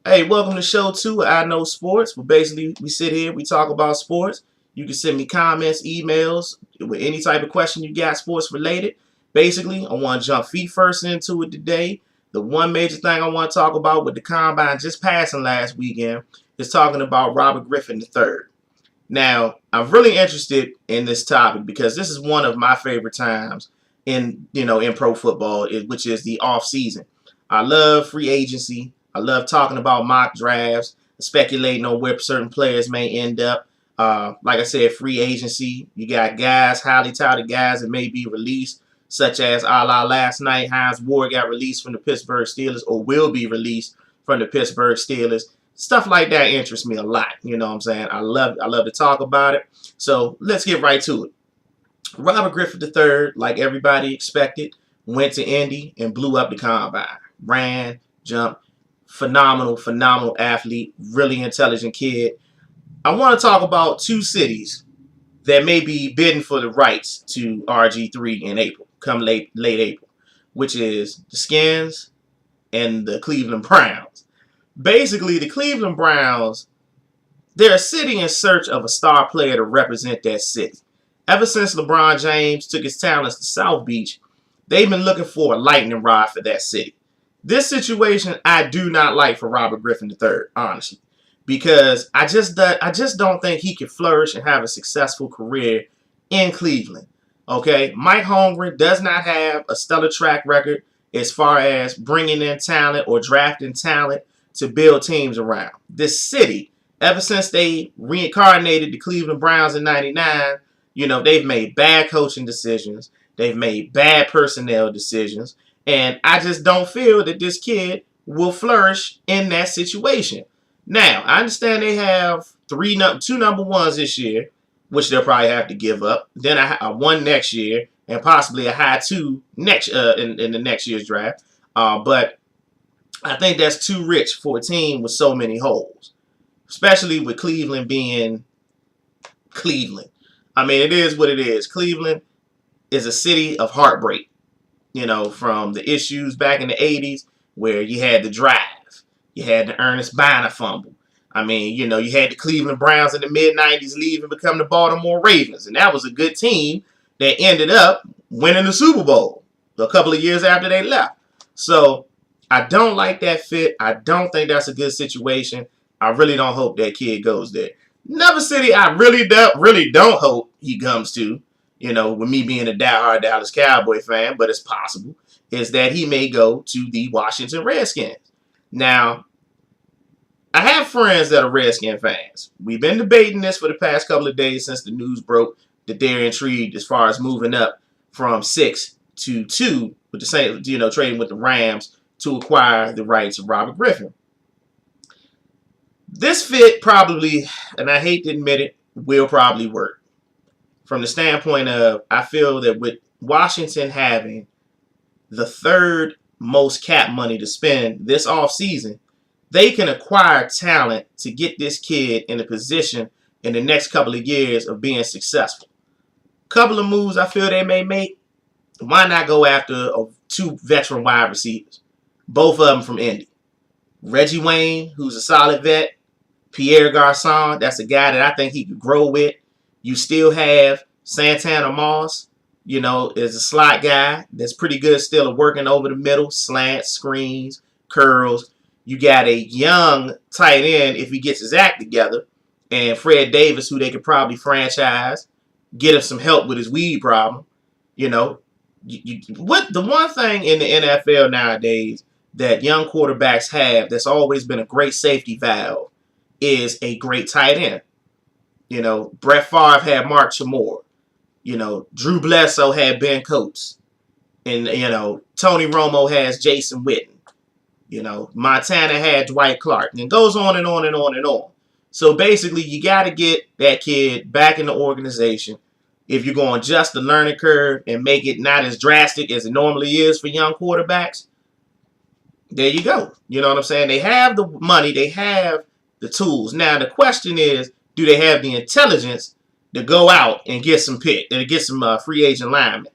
Hey, welcome to show two. I know sports. But basically, we sit here, we talk about sports. You can send me comments, emails with any type of question you got sports related. Basically, I want to jump feet first into it today. The one major thing I want to talk about with the combine just passing last weekend is talking about Robert Griffin III. Now, I'm really interested in this topic because this is one of my favorite times in pro football, which is the off season. I love free agency. I love talking about mock drafts, speculating on where certain players may end up. Like I said, free agency. You got guys, highly touted guys that may be released, such as a la last night, Hines Ward got released from the Pittsburgh Steelers or will be released from the Pittsburgh Steelers. Stuff like that interests me a lot. You know what I'm saying? I love to talk about it. So let's get right to it. Robert Griffin III, like everybody expected, went to Indy and blew up the combine. Ran, jumped, phenomenal athlete, really intelligent kid. I want to talk about two cities that may be bidding for the rights to RG3 in April, come late April, which is the Skins and the Cleveland Browns. Basically, the Cleveland Browns, they're a city in search of a star player to represent that city. Ever since LeBron James took his talents to South Beach, they've been looking for a lightning rod for that city. This situation I do not like for Robert Griffin III, honestly, because I just don't think he could flourish and have a successful career in Cleveland. Okay, Mike Holmgren does not have a stellar track record as far as bringing in talent or drafting talent to build teams around. This city, ever since they reincarnated the Cleveland Browns in '99, they've made bad coaching decisions. They've made bad personnel decisions. And I just don't feel that this kid will flourish in that situation. Now, I understand they have two number ones this year, which they'll probably have to give up. Then a one next year, and possibly a high two next in the next year's draft. But I think that's too rich for a team with so many holes, especially with Cleveland being Cleveland. I mean, it is what it is. Cleveland is a city of heartbreak, from the issues back in the 80s where you had the drive. You had the Ernest Biner fumble. I mean, you had the Cleveland Browns in the mid-90s leave and become the Baltimore Ravens. And that was a good team that ended up winning the Super Bowl a couple of years after they left. So I don't like that fit. I don't think that's a good situation. I really don't hope that kid goes there. Another city I really don't hope he comes to, with me being a diehard Dallas Cowboy fan, but it's possible, is that he may go to the Washington Redskins. Now, I have friends that are Redskin fans. We've been debating this for the past couple of days since the news broke that they're intrigued as far as moving up from 6 to 2 with the same, trading with the Rams to acquire the rights of Robert Griffin. This fit probably, and I hate to admit it, will probably work. From the standpoint of, I feel that with Washington having the third most cap money to spend this offseason, they can acquire talent to get this kid in a position in the next couple of years of being successful. Couple of moves I feel they may make. Why not go after two veteran wide receivers? Both of them from Indy. Reggie Wayne, who's a solid vet. Pierre Garçon, that's a guy that I think he could grow with. You still have Santana Moss, is a slot guy that's pretty good still at working over the middle, slants, screens, curls. You got a young tight end if he gets his act together, and Fred Davis, who they could probably franchise, get him some help with his weed problem. What the one thing in the NFL nowadays that young quarterbacks have that's always been a great safety valve is a great tight end. Brett Favre had Mark Chmura. Drew Bledsoe had Ben Coates. And, Tony Romo has Jason Witten. Montana had Dwight Clark. And it goes on and on and on and on. So basically, you got to get that kid back in the organization. If you're going just the learning curve and make it not as drastic as it normally is for young quarterbacks, there you go. You know what I'm saying? They have the money. They have the tools. Now, the question is, do they have the intelligence to go out and get some free agent linemen?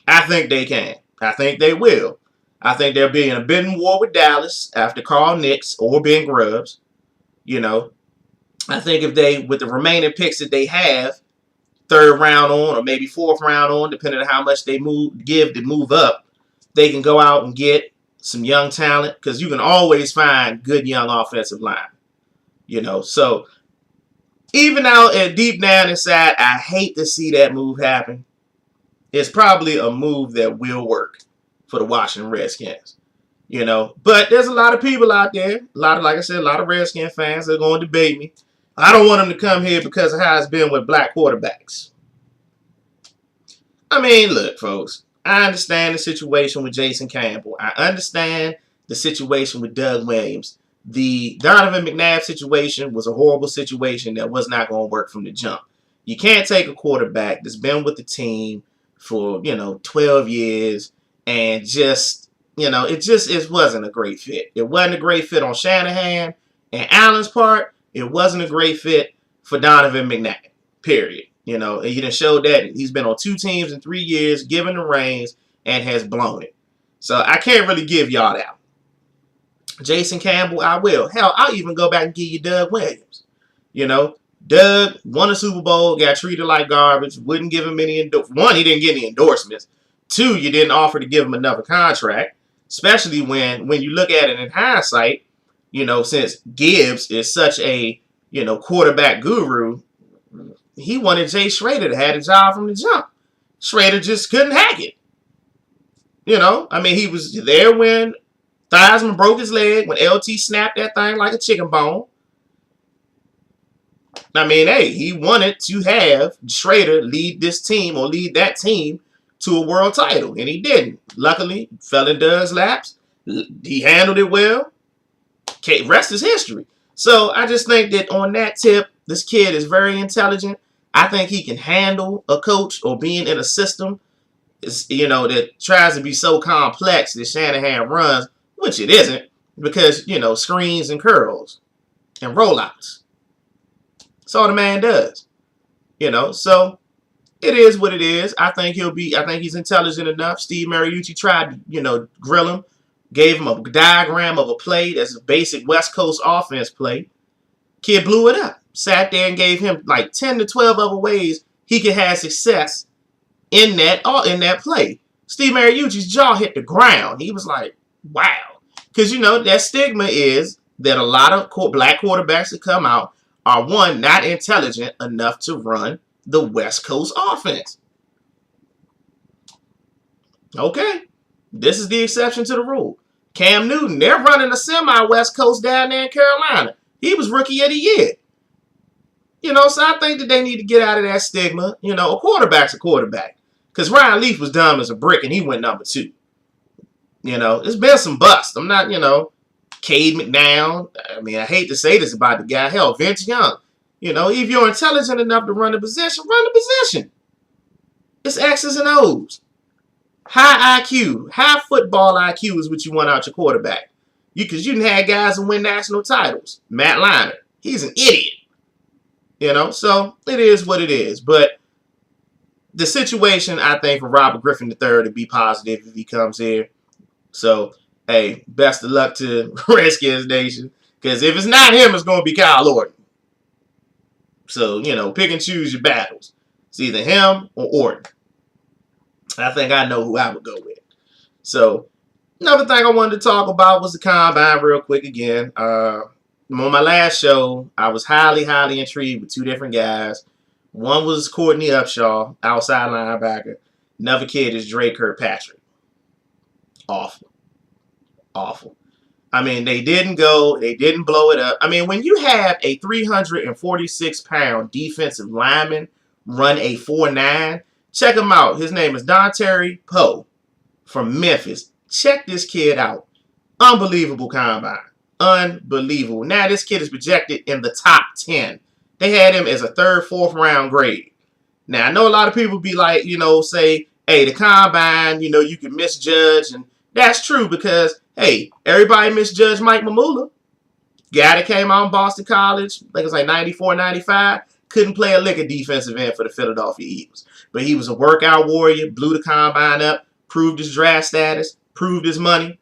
I think they can. I think they will. I think they'll be in a bidding war with Dallas after Carl Nicks or Ben Grubbs. You know, I think if they, with the remaining picks that they have, third round on or maybe fourth round on, depending on how much they give to move up, they can go out and get some young talent because you can always find good young offensive line. You know, so even out at deep down inside, I hate to see that move happen. It's probably a move that will work for the Washington Redskins. You know, but there's a lot of people out there, like I said, a lot of Redskin fans that are going to debate me. I don't want them to come here because of how it's been with black quarterbacks. I mean, look, folks, I understand the situation with Jason Campbell. I understand the situation with Doug Williams. The Donovan McNabb situation was a horrible situation that was not going to work from the jump. You can't take a quarterback that's been with the team for, 12 years and just, it wasn't a great fit. It wasn't a great fit on Shanahan and Allen's part. It wasn't a great fit for Donovan McNabb, period. And he done showed that he's been on 2 teams in 3 years, given the reins, and has blown it. So I can't really give y'all that. Jason Campbell, I will. Hell, I'll even go back and give you Doug Williams. Doug won a Super Bowl, got treated like garbage, wouldn't give him any endorsements. 1, he didn't get any endorsements. 2, you didn't offer to give him another contract, especially when you look at it in hindsight, since Gibbs is such a, quarterback guru, he wanted Jay Schrader to have a job from the jump. Schrader just couldn't hack it. He was there when Theismann broke his leg, when LT snapped that thing like a chicken bone. He wanted to have Schrader lead this team or lead that team to a world title, and he didn't. Luckily, fell in Doug's laps. He handled it well. Rest is history. So I just think that on that tip, this kid is very intelligent. I think he can handle a coach or being in a system, that tries to be so complex that Shanahan runs, which it isn't, because, screens and curls and rollouts. That's all the man does. So it is what it is. I think he's intelligent enough. Steve Mariucci tried to, grill him, gave him a diagram of a play that's a basic West Coast offense play. Kid blew it up. Sat there and gave him like 10 to 12 other ways he could have success in that play. Steve Mariucci's jaw hit the ground. He was like, wow. Because, that stigma is that a lot of black quarterbacks that come out are, 1, not intelligent enough to run the West Coast offense. Okay. This is the exception to the rule. Cam Newton, they're running a semi-West Coast down there in Carolina. He was rookie of the year. So I think that they need to get out of that stigma. A quarterback's a quarterback. Because Ryan Leaf was dumb as a brick and he went number 2. There's been some busts. I'm not, Cade McNown. I hate to say this about the guy. Hell, Vince Young. If you're intelligent enough to run the position, run the position. It's X's and O's. High IQ. High football IQ is what you want out your quarterback. Because you didn't have guys who win national titles. Matt Leinart. He's an idiot. So it is what it is. But the situation, I think, for Robert Griffin III to be positive if he comes here. So, hey, best of luck to Redskins Nation. Because if it's not him, it's going to be Kyle Orton. So, pick and choose your battles. It's either him or Orton. I think I know who I would go with. So, another thing I wanted to talk about was the Combine real quick again. On my last show, I was highly, highly intrigued with 2 different guys. One was Courtney Upshaw, outside linebacker. Another kid is Dre Kirkpatrick. Awful. Awful. They didn't blow it up. When you have a 346-pound defensive lineman run a 4.9, check him out. His name is Dontari Poe from Memphis. Check this kid out. Unbelievable combine. Unbelievable. Now this kid is projected in the top 10. They had him as a 3rd, 4th round grade. Now I know a lot of people be like, say, hey, the combine, you can misjudge. And that's true because, hey, everybody misjudged Mike Mamula. Guy that came out in Boston College, I think it was like 94, 95, couldn't play a lick of defensive end for the Philadelphia Eagles. But he was a workout warrior, blew the combine up, proved his draft status. proved his money.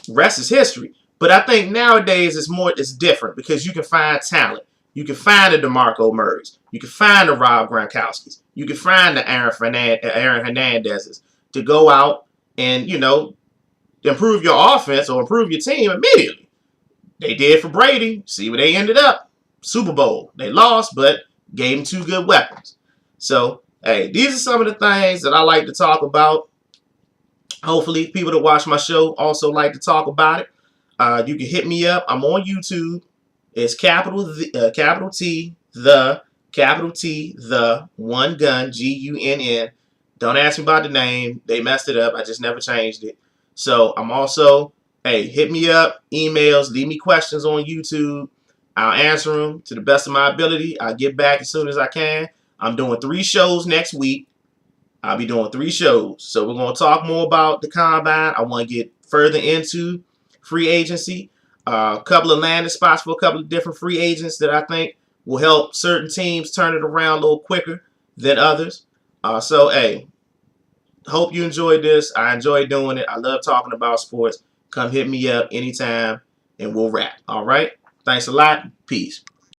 Rest is history. But I think nowadays it's different because you can find talent. You can find the DeMarco Murrays. You can find the Rob Gronkowskis. You can find the Aaron Hernandezes to go out and, you know, improve your offense or improve your team immediately. They did for Brady. See where they ended up. Super Bowl. They lost, but gave him 2 good weapons. So, hey, these are some of the things that I like to talk about. Hopefully, people that watch my show also like to talk about it. You can hit me up. I'm on YouTube. It's capital T, the one gun, Gunn. Don't ask me about the name. They messed it up. I just never changed it. So I'm also, hey, hit me up, emails, leave me questions on YouTube. I'll answer them to the best of my ability. I'll get back as soon as I can. I'm doing 3 shows next week. I'll be doing 3 shows. So we're going to talk more about the combine. I want to get further into free agency. A couple of landing spots for a couple of different free agents that I think will help certain teams turn it around a little quicker than others. So, hey, hope you enjoyed this. I enjoy doing it. I love talking about sports. Come hit me up anytime, and we'll wrap. All right? Thanks a lot. Peace.